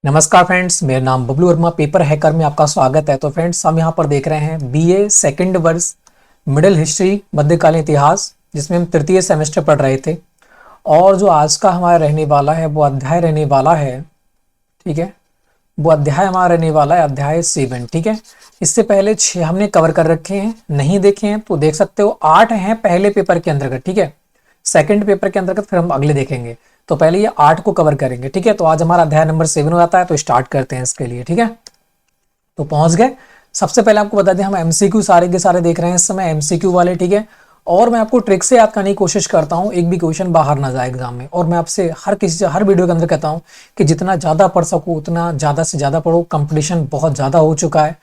नमस्कार फ्रेंड्स, मेरा नाम बबलू वर्मा पेपर हैकर में आपका स्वागत है। तो फ्रेंड्स, हम यहाँ पर देख रहे हैं बीए सेकंड वर्ष मिडिल हिस्ट्री मध्यकालीन इतिहास, जिसमें हम तृतीय सेमेस्टर पढ़ रहे थे। और जो आज का हमारा रहने वाला है वो अध्याय रहने वाला है, ठीक है। वो अध्याय हमारा रहने वाला है अध्याय 7, ठीक है। इससे पहले 6 हमने कवर कर रखे हैं, नहीं देखे हैं तो देख सकते हो। 8 हैं पहले पेपर के अंतर्गत, ठीक है। सेकंड पेपर के अंतर्गत फिर हम अगले देखेंगे, तो पहले ये 8 को कवर करेंगे, ठीक है। तो आज हमारा अध्याय नंबर 7 हो जाता है, तो स्टार्ट करते हैं इसके लिए, ठीक है। तो पहुंच गए। सबसे पहले आपको बता दें, हम एमसीक्यू सारे के सारे देख रहे हैं इस समय, एमसीक्यू वाले, ठीक है। और मैं आपको ट्रिक से याद करने की कोशिश करता हूं, एक भी क्वेश्चन बाहर ना जाए एग्जाम में। और मैं आपसे हर वीडियो के अंदर कहता हूं कि जितना ज़्यादा पढ़ सको उतना ज़्यादा से ज़्यादा पढ़ो। कंपटीशन बहुत ज़्यादा हो चुका है,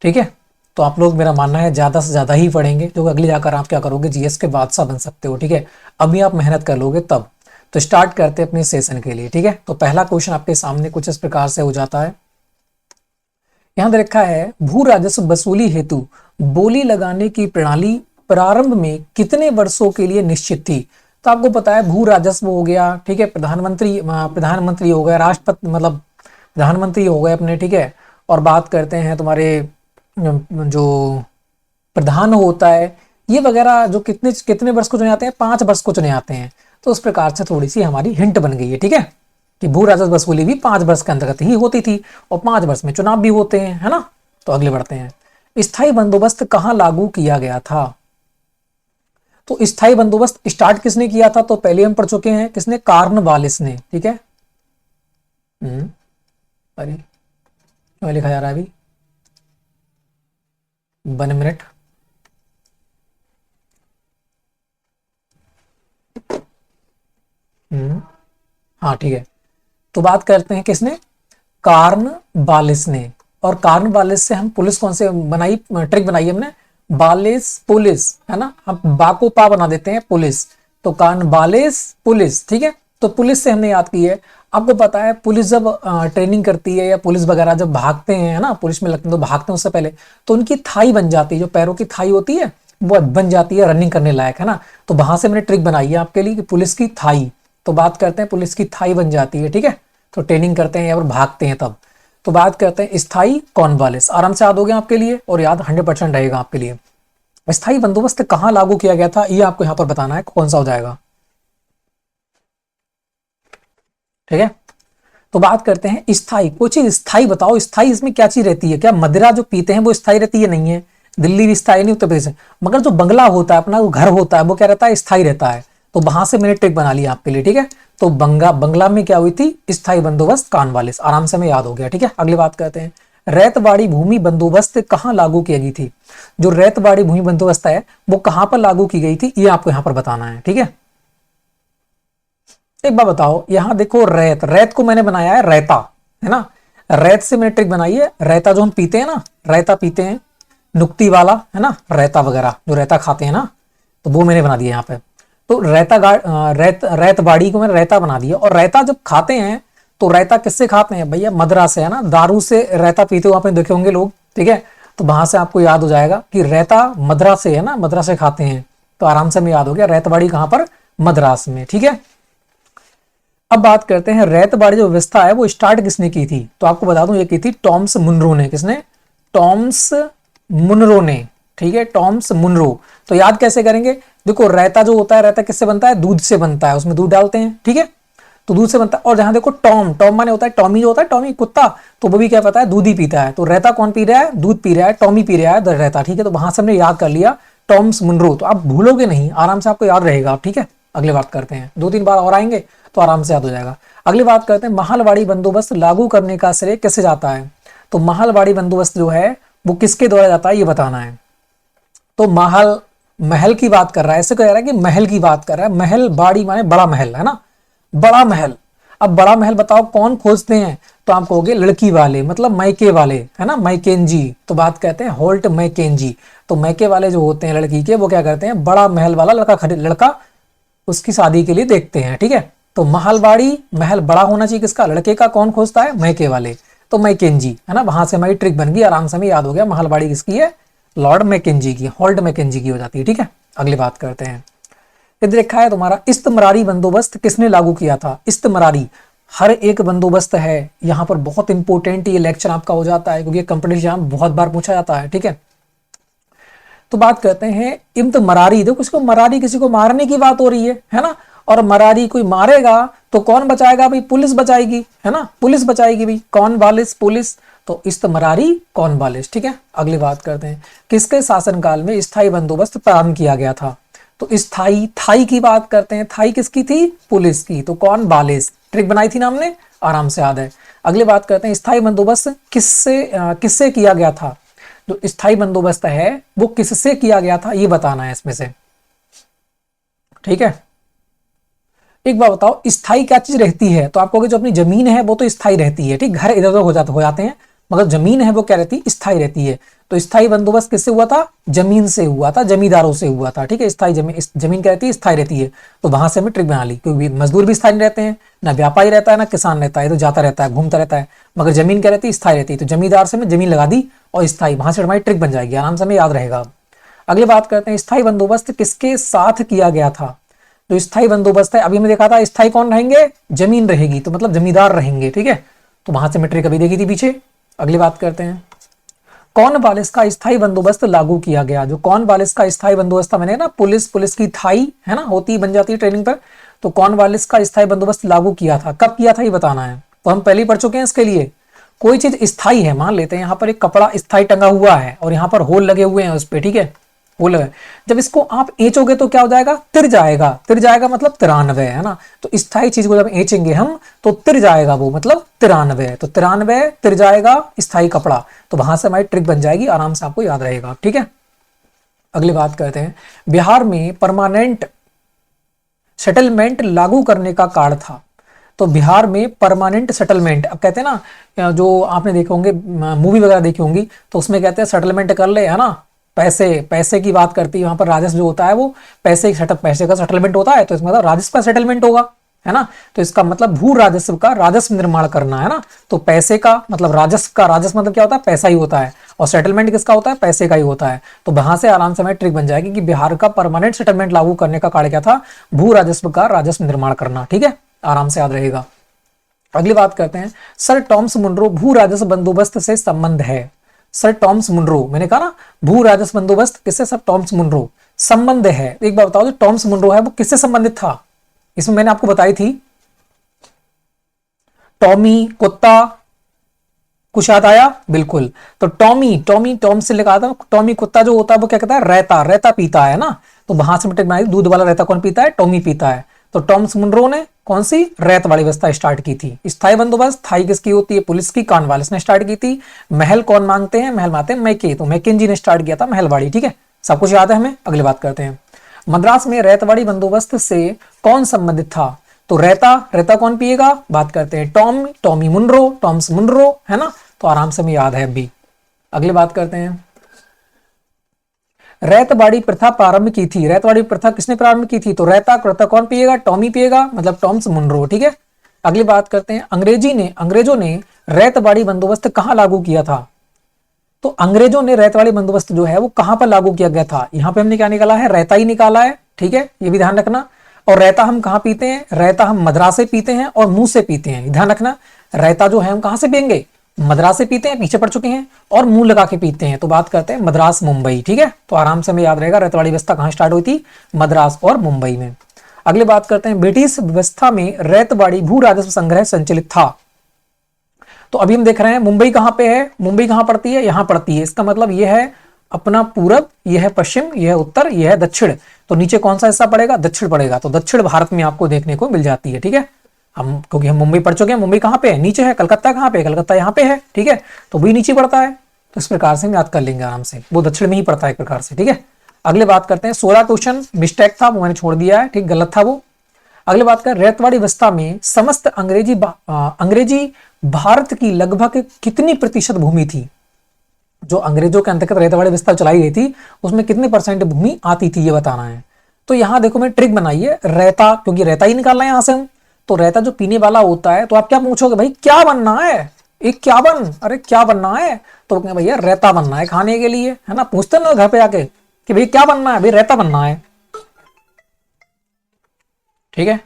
ठीक है। तो आप लोग, मेरा मानना है, ज़्यादा से ज़्यादा ही पढ़ेंगे, जो अगले जाकर आप क्या करोगे, जीएस के बादशाह बन सकते हो, ठीक है। अभी आप मेहनत कर लोगे तब। तो स्टार्ट करते हैं अपने सेशन के लिए, ठीक है। तो पहला क्वेश्चन आपके सामने कुछ इस प्रकार से हो जाता है। यहां दे रखा है, भू राजस्व वसूली हेतु बोली लगाने की प्रणाली प्रारंभ में कितने वर्षों के लिए निश्चित थी। तो आपको पता है, भू राजस्व हो गया, ठीक है। प्रधानमंत्री हो गया, राष्ट्रपति मतलब प्रधानमंत्री हो गए अपने, ठीक है। और बात करते हैं तुम्हारे जो प्रधान होता है, ये वगैरह जो कितने कितने वर्ष को चुने जाते हैं, 5 वर्ष को चुने जाते हैं। तो उस प्रकार से थोड़ी सी हमारी हिंट बन गई है, ठीक है, कि भू राजस्व वसूली भी 5 वर्ष के अंतर्गत ही होती थी, और 5 वर्ष में चुनाव भी होते हैं, है ना। तो अगले बढ़ते हैं। स्थायी बंदोबस्त कहाँ लागू किया गया था। तो स्थायी बंदोबस्त स्टार्ट किसने किया था, तो पहले हम पढ़ चुके हैं, किसने, कॉर्नवालिस ने, ठीक है। अरे क्यों लिखा जा रहा है अभी, 1 मिनट। हाँ, ठीक है। तो बात करते हैं किसने, कॉर्नवालिस ने। और कॉर्नवालिस से हम पुलिस कौन से बनाई, ट्रिक बनाई हमने, बालिस पुलिस, है ना। हम बा को पा बना देते हैं पुलिस, तो कॉर्नवालिस पुलिस, ठीक है। तो पुलिस से हमने याद की है। आपको पता है, पुलिस जब ट्रेनिंग करती है या पुलिस वगैरह जब भागते हैं, है ना, पुलिस में लगते हैं तो भागते हैं, उससे पहले तो उनकी थाई बन जाती है, जो पैरों की थाई होती है वो बन जाती है रनिंग करने लायक, है ना। तो वहां से मैंने ट्रिक बनाई है आपके लिए कि पुलिस की थाई। तो बात करते हैं, पुलिस की थाई बन जाती है, ठीक है। तो ट्रेनिंग करते हैं या फिर भागते हैं तब। तो बात करते हैं स्थायी कॉर्नवालिस, आराम से याद हो गया आपके लिए, और याद 100% रहेगा आपके लिए। स्थायी बंदोबस्त कहां लागू किया गया था, ये आपको यहां पर बताना है, कौन सा हो जाएगा, ठीक है। तो बात करते हैं स्थायी, कोई चीज स्थायी बताओ, स्थायी इसमें क्या चीज रहती है, क्या मदिरा जो पीते हैं वो स्थायी रहती है, नहीं है। दिल्ली भी स्थायी नहीं, उत्तर प्रदेश। मगर जो बंगला होता है अपना, वो घर होता है, वो क्या रहता है, स्थायी रहता है। तो वहां से मैंने ट्रिक बना लिया आपके लिए, ठीक है। तो बंगला में क्या हुई थी, स्थायी बंदोबस्त कॉर्नवालिस, आराम से हमें याद हो गया, ठीक है। अगली बात करते हैं, रैतवाड़ी भूमि बंदोबस्त कहाँ लागू की गई थी। जो रैतवाड़ी भूमि बंदोबस्त है वो कहां पर लागू की गई थी, ये आपको यहां पर बताना है, ठीक है। एक बात बताओ, यहां देखो, रैत, रैत को मैंने बनाया है रैता, है ना। रैत से मैंने ट्रिक बनाई है, रैता जो हम पीते हैं ना, रैता पीते हैं, नुक्ती वाला, है ना, रैता वगैरह जो रैता खाते हैं ना, तो वो मैंने बना दिया यहाँ पे। तो रैत बाड़ी को मैंने रैता बना दिया। और रैता जब खाते हैं तो रैता किससे खाते हैं भैया, मदरा से, है ना। दारू से रैता पीते हुए आपने देखे होंगे लोग, ठीक है। तो वहां से आपको याद हो जाएगा कि रैता मदरा से, है ना, मदरा से खाते हैं। तो आराम से हमें याद हो गया, रैतवाड़ी कहां पर, मद्रास में, ठीक है। अब बात करते हैं, रैतवाड़ी जो व्यवस्था है वो स्टार्ट किसने की थी। तो आपको बता दूं, ये की थी टॉमस मुनरो ने। किसने, टॉमस मुनरो ने, ठीक है, टॉमस मुनरो। तो याद कैसे करेंगे, देखो रायता जो होता है, रायता किससे बनता है, दूध से बनता है, उसमें दूध डालते हैं, ठीक है। तो दूध से बनता है। और जहां देखो टॉम, टॉम माने होता है टॉमी, जो होता है टॉमी कुत्ता, तो वो भी क्या पता है, दूध ही पीता है। तो रायता कौन पी रहा है, दूध पी रहा है, टॉमी पी रहा है रायता, ठीक है। तो वहां से हमने याद कर लिया टॉम्स मुनरो, तो आप भूलोगे नहीं, आराम से आपको याद रहेगा, ठीक है। अगली बात करते हैं, 2-3 बार और आएंगे तो आराम से याद हो जाएगा। अगली बात करते हैं, महलवाड़ी बंदोबस्त लागू करने का श्रेय किससे जाता है। तो महलवाड़ी बंदोबस्त जो है वो किसके द्वारा जाता है, ये बताना है। तो महल की बात कर रहा है, ऐसे कह रहा है कि महल की बात कर रहा है। महल बाड़ी माने बड़ा महल, है ना, बड़ा महल। अब बड़ा महल बताओ कौन खोजते हैं, तो आप कहोगे लड़की वाले, मतलब मैके वाले, है ना, मैकेंजी। तो बात कहते हैं होल्ट मैकेंजी। तो मैके वाले जो होते हैं लड़की के, वो क्या करते हैं, बड़ा महल वाला लड़का उसकी शादी के लिए देखते हैं, ठीक है। तो महलवाड़ी, महल बड़ा होना चाहिए किसका, लड़के का, कौन खोजता है, मैके वाले। तो मैकेंजी, है ना, वहां से हमारी ट्रिक बन गई, आराम से हमें याद हो गया महलवाड़ी किसकी है, लॉर्ड मैकेंजी की, होल्ट मैकेंजी की हो जाती है, ठीक है। अगली बात करते हैं, इधर लिखा है तुम्हारा, इस्तमरारी बंदोबस्त किसने लागू किया था। इस्तमरारी, हर एक बंदोबस्त है। यहाँ पर बहुत इंपॉर्टेंट ये लेक्चर आपका हो जाता है, क्योंकि कंपटीशन में बहुत बार पूछा जाता है। ठीक है, तो बात करते हैं इम्त मरारी। देखो इसको मरारी, किसी को मारने की बात हो रही है ना, और मरारी कोई मारेगा तो कौन बचाएगा भाई? पुलिस बचाएगी, है ना, पुलिस बचाएगी भाई। कौन बालिश? पुलिस। तो इस्त मरारी कौन बालिश। ठीक है, अगली बात करते हैं, किसके शासनकाल में स्थायी बंदोबस्त प्रारंभ किया गया था? तो स्थायी, थाई की बात करते हैं। थाई किसकी थी? पुलिस की। तो कौन? बालिश। ट्रिक बनाई थी ना हमने, आराम से याद है। अगली बात करते हैं, स्थायी बंदोबस्त किससे किया गया था? जो स्थायी बंदोबस्त है वो किससे किया गया था, ये बताना है इसमें से। ठीक है, एक बात बताओ, स्थायी क्या चीज रहती है? तो आप कहोगे जो अपनी जमीन है वो तो स्थायी रहती है, ठीक, घर इधर उधर हो जाते हैं, मगर जमीन है वो क्या रहती है? स्थायी रहती है। तो स्थायी बंदोबस्त किससे हुआ था? जमीन से हुआ था, जमींदारों से हुआ था। ठीक है, स्थायी जमीन क्या रहती है? स्थायी रहती है। तो वहां से हमें ट्रिक बना ली, क्योंकि मजदूर भी स्थायी रहते हैं, ना व्यापारी रहता है ना किसान रहता है, तो जाता रहता है, घूमता रहता है। मगर जमीन क्या रहती है? स्थायी रहती है। तो जमींदार से मैं जमीन लगा दी और स्थायी, वहां से हमारी ट्रिक बन जाएगी, आराम से हमें याद रहेगा। अगली बात करते हैं, स्थायी बंदोबस्त किसके साथ किया गया था? जो स्थायी बंदोबस्त है, अभी हमने देखा था स्थायी कौन रहेंगे? जमीन रहेगी, तो मतलब जमींदार रहेंगे। ठीक है, तो वहां से मैट्रिक अभी देखी थी पीछे। अगली बात करते हैं, कौन बालिश का स्थायी बंदोबस्त लागू किया गया? जो कौन बालिश का स्थायी बंदोबस्त था, मैंने ना पुलिस की थाई है ना, होती बन जाती है ट्रेनिंग पर। तो कौन बालिश का स्थायी बंदोबस्त लागू किया था, कब किया था, ये बताना है। तो हम पहले ही पढ़ चुके हैं इसके लिए। कोई चीज स्थायी है, मान लेते हैं यहाँ पर एक कपड़ा स्थायी टंगा हुआ है और यहाँ पर होल लगे हुए हैं उस पर। ठीक है, होल लगे, जब इसको आप एंचोगे तो क्या हो जाएगा? तिर जाएगा। तिर जाएगा मतलब 93, है ना। तो स्थायी चीज को जब एंचेंगे हम तो तिर जाएगा, वो मतलब 93। तो 93 तिर जाएगा स्थायी कपड़ा। तो वहां से हमारी ट्रिक बन जाएगी, आराम से आपको याद रहेगा। ठीक है, अगली बात करते हैं, बिहार में परमानेंट सेटलमेंट लागू करने का कारण था। तो बिहार में परमानेंट सेटलमेंट, अब कहते हैं ना, जो आपने देखे होंगे मूवी वगैरह देखी होंगी, तो उसमें कहते हैं सेटलमेंट कर ले, है ना, पैसे की बात करती है वहां पर। राजस्व जो होता है वो पैसे का सेटलमेंट होता है, तो इसमें मतलब राजस्व का सेटलमेंट होगा, है ना। तो इसका मतलब भू राजस्व का राजस्व निर्माण करना, है ना। तो पैसे का मतलब राजस्व मतलब क्या होता है? पैसा ही होता है। और सेटलमेंट किसका होता है? पैसे का ही होता है। तो वहां से आराम से हमें ट्रिक बन जाएगी कि बिहार का परमानेंट सेटलमेंट लागू करने का कारण क्या था? भू राजस्व का राजस्व निर्माण करना। ठीक है, आराम से याद रहेगा। अगली बात करते हैं, सर टॉमस मुनरो भू राजस्व बंदोबस्त से संबंध है। सर टॉमस मुनरो, मैंने कहा ना भू राजस्व बंदोबस्त किससे? सर टॉमस मुनरो संबंध है। एक बार बताओ, जो टॉमस मुनरो है वो किससे संबंधित था? इसमें मैंने आपको बताई थी, टॉमी कुत्ता, कुछ याद आया? बिल्कुल। तो टॉम से लिखा था, टॉमी कुत्ता जो होता है वो क्या कहता है? रहता पीता है ना। तो वहां से बनाई, दूध वाला रहता कौन पीता है? टॉमी पीता है। तो टॉमस मुनरो ने कौन सी? रेत वाली व्यवस्था स्टार्ट की थी। स्थायी बंदोबस्त थाई किसकी होती है? पुलिस की, कॉर्नवालिस ने स्टार्ट की थी। महल कौन मांगते हैं? महल मांगते हैं मैके, तो मैकेंजी ने स्टार्ट किया था महलवाड़ी। ठीक है, सब कुछ याद है हमें। अगली बात करते हैं, मद्रास में रेतवाड़ी बंदोबस्त से कौन संबंधित था? तो रहता कौन पिएगा? बात करते हैं टॉमी मुनरो, टॉमस मुनरो, है ना। तो आराम से हमें याद है अभी। अगली बात करते हैं, रैतवाड़ी प्रथा प्रारंभ की थी। रैतवाड़ी प्रथा किसने प्रारंभ की थी? तो रहता कौन पिएगा? टॉमी पिएगा, मतलब टॉमस मुनरो। ठीक है, अगली बात करते हैं, अंग्रेजों ने रैतवाड़ी बंदोबस्त कहां लागू किया था? तो अंग्रेजों ने रैतवाड़ी बंदोबस्त जो है वो कहां पर लागू किया गया था? यहां पे हमने क्या निकाला है? रहता ही निकाला है। ठीक है, ये भी ध्यान रखना। और रहता हम कहां पीते हैं? रहता हम मद्रास से पीते हैं और मुंह से पीते हैं, ध्यान रखना। रहता जो है हम कहां से पियेंगे? मद्रास से पीते हैं, पीछे पड़ चुके हैं, और मुंह लगा के पीते हैं। तो बात करते हैं मद्रास मुंबई। ठीक है, तो आराम से हमें याद रहेगा रैतवाड़ी व्यवस्था कहां स्टार्ट हुई थी? मद्रास और मुंबई में। अगली बात करते हैं, ब्रिटिश व्यवस्था में रैतवाड़ी भू राजस्व संग्रह संचालित था। तो अभी हम देख रहे हैं मुंबई कहां पे है? मुंबई कहां पड़ती है? यहां पड़ती है। इसका मतलब यह है अपना पूरब, यह है पश्चिम, यह है उत्तर, यह है दक्षिण। तो नीचे कौन सा हिस्सा पड़ेगा? दक्षिण पड़ेगा। तो दक्षिण भारत में आपको देखने को मिल जाती है। ठीक है, हम क्योंकि हम मुंबई पढ़ चुके हैं, मुंबई कहां पे है? नीचे है। कलकत्ता कहां पे? कलकत्ता यहां पे है। ठीक है, तो वही नीचे पड़ता है। तो इस प्रकार से हम याद कर लेंगे आराम से, वो दक्षिण में ही पड़ता है एक प्रकार से। ठीक है, अगले बात करते हैं, 16 क्वेश्चन मिस्टेक था वो मैंने छोड़ दिया है, ठीक, गलत था वो। अगले बात कर, रैतवाड़ी व्यवस्था में समस्त अंग्रेजी भारत की लगभग कितनी प्रतिशत भूमि थी? जो अंग्रेजों के अंतर्गत रैतवाड़ी व्यवस्था चलाई गई थी उसमें कितने परसेंट भूमि आती थी, ये बताना है। तो यहां देखो मैं ट्रिक बनाई है, रहता, क्योंकि रहता ही निकालना है यहां से हम। तो रहता जो पीने वाला होता है, तो आप क्या पूछोगे भाई क्या बनना है? एक क्या बनना है? तो भैया रहता बनना है खाने के लिए, है ना। पूछते ना घर पे आके कि भाई क्या बनना है? भाई रहता बनना है। ठीक है,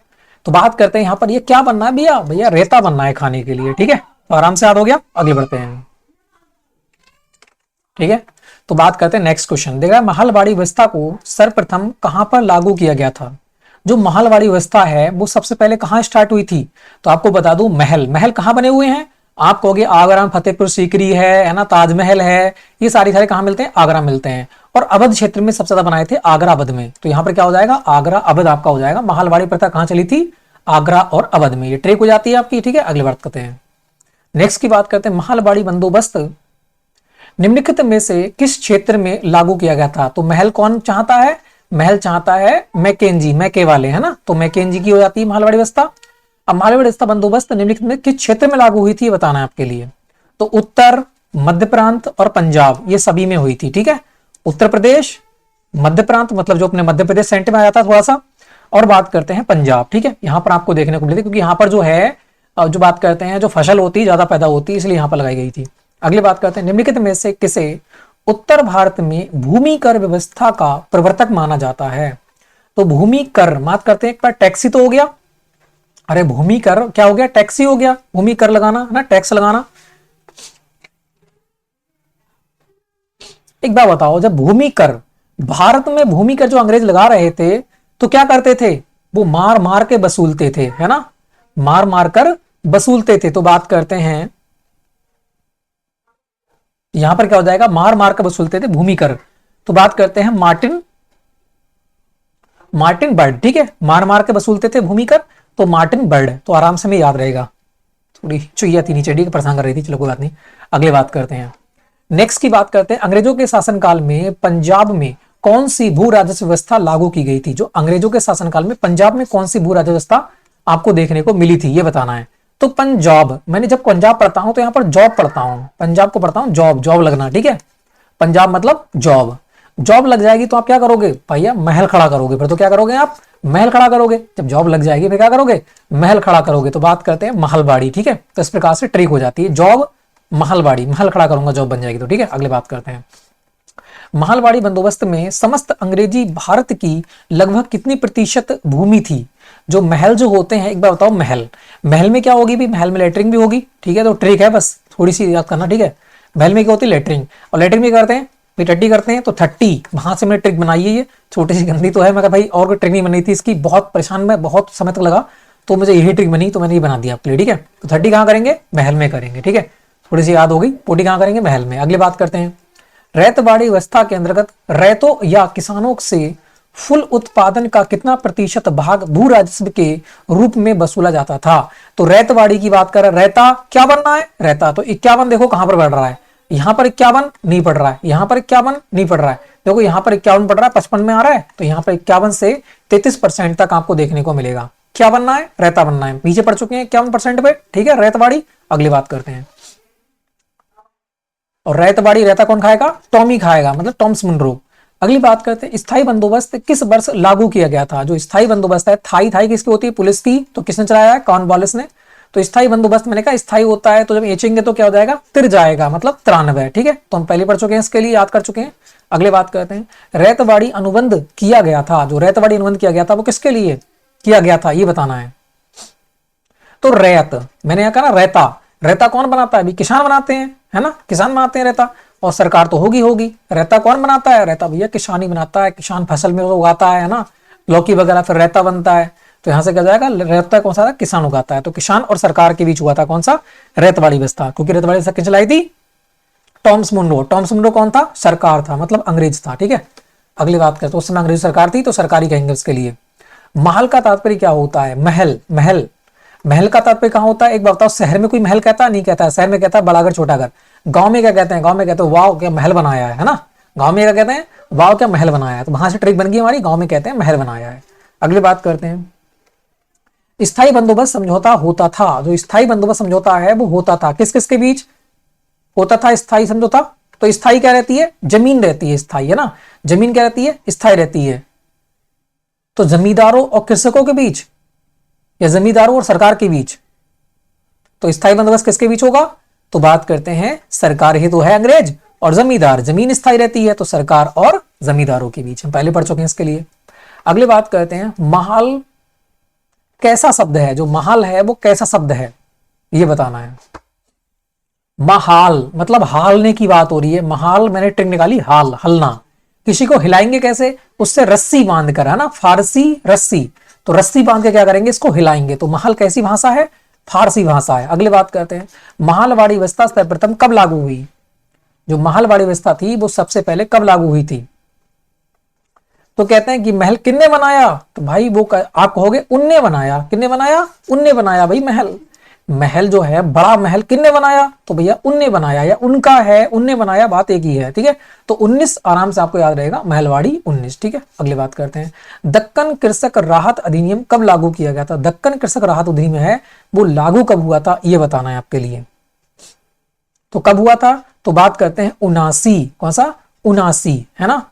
तो बात करते हैं यहाँ पर ये क्या बनना है भैया, भैया रेता बनना है खाने के लिए, ठीक है। तो आराम से याद हो गया, आगे बढ़ते हैं, ठीक है। तो बात करते हैं नेक्स्ट क्वेश्चन, देखा महलवाड़ी व्यवस्था को सर्वप्रथम कहां पर लागू किया गया था। जो महलवाड़ी व्यवस्था है वो सबसे पहले कहां स्टार्ट हुई थी, तो आपको बता दूं महल, महल कहां बने हुए हैं, आप कहोगे आगरा में फतेहपुर सीकरी है ना, ताजमहल है, ये सारी सारे कहां मिलते हैं, आगरा मिलते हैं। और अवध क्षेत्र में सबसे ज्यादा बनाए थे आगरा अवध में, तो यहाँ पर क्या हो जाएगा, आगरा अवध आपका हो जाएगा। महलवाड़ी प्रथा कहां चली थी, आगरा और अवध में, ये ट्रिक हो जाती है आपकी, ठीक है। अगली बात करते हैं, नेक्स्ट की बात करते हैं, महलवाड़ी बंदोबस्त निम्नलिखित में से किस क्षेत्र में लागू किया गया था। तो महल कौन चाहता है, महल चाहता है मैकेंजी, मैके वाले, है ना, तो मैकेंजी की हो जाती है महलवाड़ी व्यवस्था। अब महलवाड़ी व्यवस्था बंदोबस्त निम्नलिखित में किस क्षेत्र में लागू हुई थी, बताना है आपके लिए। तो उत्तर, मध्य प्रांत और पंजाब, ये सभी में हुई थी, ठीक है। उत्तर प्रदेश, मध्य प्रांत मतलब जो अपने मध्य प्रदेश सेंटर में आ जाता है थोड़ा सा, और बात करते हैं पंजाब, ठीक है। यहां पर आपको देखने को मिलती, क्योंकि यहाँ पर जो है जो बात करते हैं जो फसल होती है ज्यादा पैदा होती है, इसलिए यहाँ पर लगाई गई थी। अगली बात करते हैं, निम्नलिखित में से किसे उत्तर भारत में भूमि कर व्यवस्था का प्रवर्तक माना जाता है। तो भूमि कर बात करते हैं, एक बार टैक्सी तो हो गया, अरे भूमि कर क्या हो गया, टैक्सी हो गया, भूमि कर लगाना ना, टैक्स लगाना। एक बात बताओ, जब भूमि कर, भारत में भूमि कर जो अंग्रेज लगा रहे थे तो क्या करते थे, वो मार मार के वसूलते थे, है ना, मार मार कर वसूलते थे। तो बात करते हैं यहां पर क्या हो जाएगा, मार मार कर वसूलते थे भूमि कर। तो बात करते हैं मार्टिन, मार्टिन बर्ड, ठीक है, मार मार के वसूलते थे भूमि कर, तो मार्टिन बर्ड, तो आराम से में याद रहेगा। थोड़ी चुईया थी नीचे, परेशान कर रही थी, चलो कोई बात नहीं। अगले बात करते हैं, नेक्स्ट की बात करते हैं, अंग्रेजों के शासनकाल में पंजाब में कौन सी भू राजस्व व्यवस्था लागू की गई थी। जो अंग्रेजों के शासनकाल में पंजाब में कौन सी भू राजस्व व्यवस्था आपको देखने को मिली थी, ये बताना है। तो पंजाब, मैंने जब पंजाब पढ़ता हूं तो यहां पर जॉब पढ़ता हूं, पंजाब को पढ़ता हूं जॉब, जॉब लगना, ठीक है। पंजाब मतलब जॉब, जॉब लग जाएगी तो आप क्या करोगे भैया, महल खड़ा करोगे। फिर तो क्या करोगे आप, महल खड़ा करोगे। जब जॉब लग जाएगी फिर क्या करोगे, महल खड़ा करोगे। तो बात करते हैं महलवाड़ी, ठीक है। तो इस प्रकार से ट्रिक हो जाती है, जॉब महलवाड़ी, महल खड़ा करूंगा जॉब बन जाएगी, तो ठीक है। अगले बात करते हैं, महलवाड़ी बंदोबस्त में समस्त अंग्रेजी भारत की लगभग कितनी प्रतिशत भूमि थी। जो महल जो होते हैं, एक बार बताओ, महल, महल में क्या होगी भी, महल में लेटरिंग भी होगी, ठीक है। तो ट्रिक है, बस थोड़ी सी याद करना, ठीक है। महल में क्या होती है, लेटरिंग, और लेटरिंग भी करते हैं फिर टट्टी करते हैं, तो 30 वहां से मैंने ट्रिक बनाई है, ये छोटी सी गंदी तो है, मैं भाई और कोई ट्रिक नहीं बनी थी इसकी, बहुत परेशान में बहुत समय तक लगा, तो मुझे यही ट्रिक बनी, तो मैंने ये बना दिया आपके लिए, ठीक है। तो 30 कहाँ करेंगे, महल में करेंगे, ठीक है। थोड़ी सी याद हो गई, 40 कहाँ करेंगे, महल में। अगली बात करते हैं, रैतवाड़ी व्यवस्था के अंतर्गत रैतों या किसानों से फुल उत्पादन का कितना प्रतिशत भाग भू राजस्व के रूप में वसूला जाता था। तो रैतवाड़ी की बात करें, रैता क्या बनना है, रैता, तो 51 देखो कहां पर बढ़ रहा है, यहां पर 51 नहीं पड़ रहा है, यहां पर 51 नहीं पड़ रहा है, देखो यहां पर 51 पड़ रहा है, 55 में आ रहा है, तो यहां पर 51 से 33% तक आपको देखने को मिलेगा। क्या बनना है, रैता बनना है, पीछे पड़ चुके हैं 51% पे, ठीक है, रैतवाड़ी। अगली बात करते हैं, और रैतवाड़ी रहता कौन खाएगा, टॉमी खाएगा, मतलब टॉम्स मुनरो। अगली बात करते हैं, स्थायी बंदोबस्त किस वर्ष लागू किया गया था। जो स्थायी बंदोबस्त है, थाई थाई किसकी होती है, पुलिस की, तो किसने चलाया है, कॉर्नवालिस ने। तो स्थायी बंदोबस्त मैंने कहा स्थायी होता है, तो जब एचेंगे तो क्या हो जाएगा, तिर जाएगा, मतलब 93, ठीक है। तो हम पहले पढ़ चुके हैं, इसके लिए याद कर चुके हैं। अगले बात करते हैं, रैतवाड़ी अनुबंध किया गया था, जो रैतवाड़ी अनुबंध किया गया था वो किसके लिए किया गया था, ये बताना है। तो रैत, मैंने यहाँ कहा ना रैता, रैता कौन बनाता है, अभी किसान बनाते हैं, है ना, किसान बनाते हैं रैता, और सरकार तो होगी होगी। रैता कौन बनाता है, रैता भैया किसान ही बनाता है, किसान फसल में उगाता है ना, लौकी वगैरह, फिर रैता बनता है। तो यहां से क्या जाएगा, रैता कौन सा था, किसान उगाता है। तो किसान और सरकार के बीच हुआ था कौन सा, रैतवाड़ी व्यवस्था, क्योंकि रैतवाड़ी व्यवस्था किसने चलाई थी, टॉम्स मुनरो। टॉम्स मुनरो कौन था, सरकार था, मतलब अंग्रेज था, ठीक है। अगली बात करते हैं, उस समय अंग्रेज सरकार थी तो सरकारी कहेंगे उसके लिए। महल का तात्पर्य क्या होता है, महल, महल, महल का तात्पर्य कहां होता है, एक बात बताओ, शहर में कोई महल कहता है, नहीं कहता है, शहर में कहता है बड़ा घर छोटा घर। गांव में क्या कहते हैं, गांव में कहते हैं वाह क्या महल बनाया है ना, गांव में क्या कहते हैं, वाह क्या महल बनाया है। तो वहां से ट्रिक बन गई हमारी, गांव में कहते हैं महल बनाया है। अगली बात करते हैं, स्थायी बंदोबस्त समझौता होता था। जो स्थायी बंदोबस्त समझौता है वो होता था किस किस के बीच होता था, स्थायी समझौता। तो स्थायी क्या रहती है, जमीन रहती है, स्थायी है ना, जमीन क्या रहती है, स्थायी रहती है। तो जमींदारों और कृषकों के बीच, या जमींदारों और सरकार के बीच। तो स्थायी बंदोबस्त किसके बीच होगा, तो बात करते हैं सरकार ही तो है अंग्रेज, और जमींदार, जमीन स्थायी रहती है तो सरकार और जमींदारों के बीच, हम पहले पढ़ चुके हैं इसके लिए। अगली बात करते हैं, महल कैसा शब्द है, जो महाल है वो कैसा शब्द है, ये बताना है। महाल मतलब हालने की बात हो रही है, महाल मैंने ट्रिक निकाली, हाल हलना। किसी को हिलाएंगे कैसे, उससे रस्सी बांध कर, है ना, फारसी रस्सी, तो रस्सी बांध के क्या करेंगे, इसको हिलाएंगे। तो महाल कैसी भाषा है, फारसी भाषा है। अगले बात करते हैं, महालवाड़ी व्यवस्था सर्वप्रथम कब लागू हुई। जो महालवाड़ी व्यवस्था थी वो सबसे पहले कब लागू हुई थी। तो कहते हैं कि महल किन्ने बनाया, तो भाई वो आप कहोगे उनने बनाया। किन्ने बनाया, उनने बनाया भाई महल। महल जो है बड़ा महल किन्ने बनाया, तो भैया उनने बनाया, या उनका है, उनने बनाया, बात एक ही है, ठीक है। तो 19 आराम से आपको याद रहेगा, महलवाड़ी 19, ठीक है। अगली बात करते हैं, दक्कन कृषक राहत अधिनियम कब लागू किया गया था। दक्कन कृषक राहत अधिनियम है वो लागू कब हुआ था, ये बताना है आपके लिए। तो कब हुआ था, तो बात करते हैं 79, कौन सा, 79, है ना।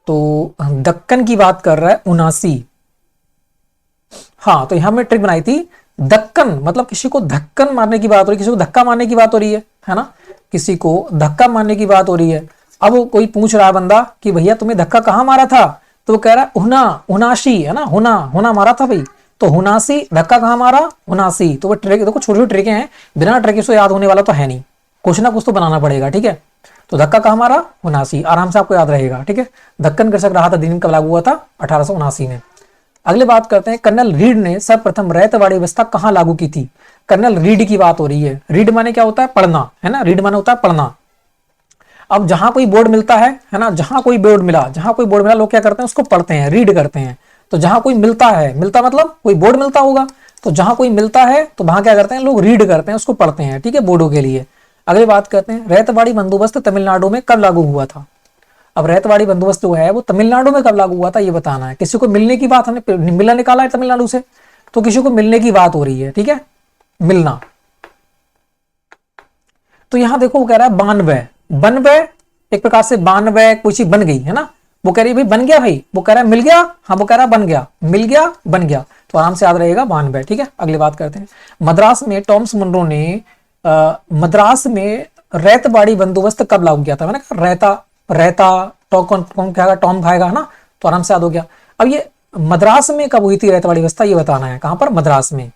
तो दक्कन की बात कर रहा है 79। हाँ, तो यहां में ट्रिक बनाई थी, दक्कन मतलब किसी को धक्कन मारने की बात हो रही है, किसी को धक्का मारने की बात हो रही है ना, किसी को धक्का मारने की बात हो रही है। अब कोई पूछ रहा है बंदा कि भैया तुम्हें धक्का कहां मारा था, तो वो कह रहा है हुना, हुनासी, है ना, हुना हुना मारा था भाई। तो हुनासी, धक्का कहां मारा, हुनासी। तो वो ट्रिक देखो, छोटी छोटी ट्रिकें हैं, बिना ट्रिक से याद होने वाला तो है नहीं, कुछ ना कुछ तो बनाना पड़ेगा, ठीक है। तो धक्का कहां मारा, हुनासी, आराम से आपको याद रहेगा, ठीक है। दक्कन कृषक राहत अधिनियम कब लागू हुआ था, 1879 में। अगले बात करते हैं, कर्नल रीड ने सर्वप्रथम रैयतवाड़ी व्यवस्था कहां लागू की थी। कर्नल रीड की बात हो रही है। रीड माने क्या होता है, पढ़ना, है ना, रीड माने होता है पढ़ना। अब जहां कोई बोर्ड मिलता है ना, जहां कोई बोर्ड मिला लोग क्या करते हैं, उसको पढ़ते हैं, रीड करते हैं। तो जहां कोई मिलता है, मिलता मतलब कोई बोर्ड मिलता होगा, तो जहां कोई मिलता है तो वहां क्या करते हैं, लोग रीड करते हैं, उसको पढ़ते हैं, ठीक है, बोर्डों के लिए। अगली बात करते हैं, रैयतवाड़ी बंदोबस्त तमिलनाडु में कब लागू हुआ था। अब रैयतवाड़ी बंदोबस्त जो है वो तमिलनाडु में कब लागू हुआ था, ये बताना है। किसी को मिलने की बात, हमने मिलना निकाला है तमिलनाडु से, तो किसी को मिलने की बात हो रही है, ठीक है, मिलना। तो यहां देखो वो कह रहा है 92, 92 एक प्रकार से 92 कोई चीज बन गई, है ना। वो कह रही है भाई बन गया भाई, वो कह रहा है मिल गया, हाँ वो कह रहा है बन गया, मिल गया बन गया, तो आराम से याद रहेगा 92, ठीक है। अगली बात करते हैं, मद्रास में टॉमस मुनरो ने मद्रास में रैयतवाड़ी बंदोबस्त कब लागू किया था। मैंने कहा रहता रहता कौन कौन खाएगा, टॉम खाएगा, है ना, तो आराम से याद हो गया। अब ये मद्रास में कब हुई थी रैयतवाड़ी व्यवस्था, ये बताना है, कहां पर, मद्रास में।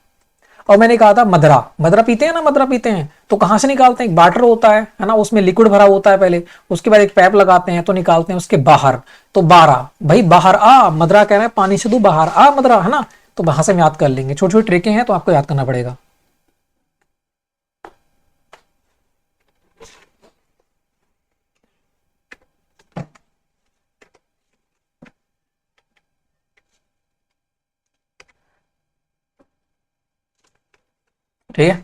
और मैंने कहा था मदरा, मदरा पीते हैं ना, मदरा पीते हैं तो कहां से निकालते हैं, एक वाटर होता है ना, उसमें लिक्विड भरा होता है पहले, उसके बाद एक पैप लगाते हैं तो निकालते हैं उसके बाहर। तो 12 भाई, बाहर आ, मदरा कह रहा है पानी से तू बाहर आ मदरा, है ना। तो वहां से हम याद कर लेंगे, छोटी छोटी ट्रिकें हैं तो आपको याद करना पड़ेगा। ठीक है,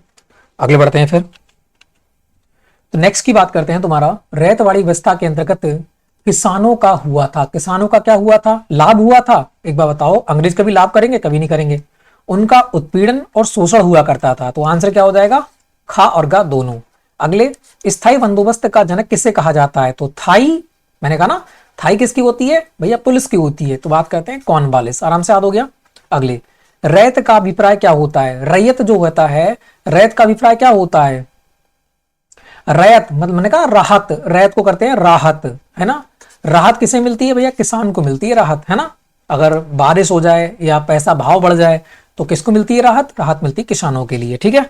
आगे बढ़ते हैं फिर। तो नेक्स्ट की बात करते हैं, तुम्हारा रैयतवाड़ी व्यवस्था के अंतर्गत किसानों का हुआ था, किसानों का क्या हुआ था, लाभ हुआ था। एक बार बताओ, अंग्रेज कभी लाभ करेंगे, कभी नहीं करेंगे। उनका उत्पीड़न और शोषण हुआ करता था। तो आंसर क्या हो जाएगा, खा और गा दोनों। अगले, स्थायी बंदोबस्त का जनक किसे कहा जाता है। तो थाई, मैंने कहा ना थाई किसकी होती है भैया, पुलिस की होती है। तो बात करते हैं कॉर्नवालिस, आराम से याद हो गया। अगले, रैयत का अभिप्राय क्या होता है। रैयत जो होता है, रैयत का अभिप्राय क्या होता है। रैयत मतलब मैंने कहा राहत, रैयत को करते हैं राहत, है ना। राहत किसे मिलती है भैया, किसान को मिलती है राहत, है ना। अगर बारिश हो जाए या पैसा भाव बढ़ जाए तो किसको मिलती है राहत, राहत मिलती है किसानों के लिए, ठीक है।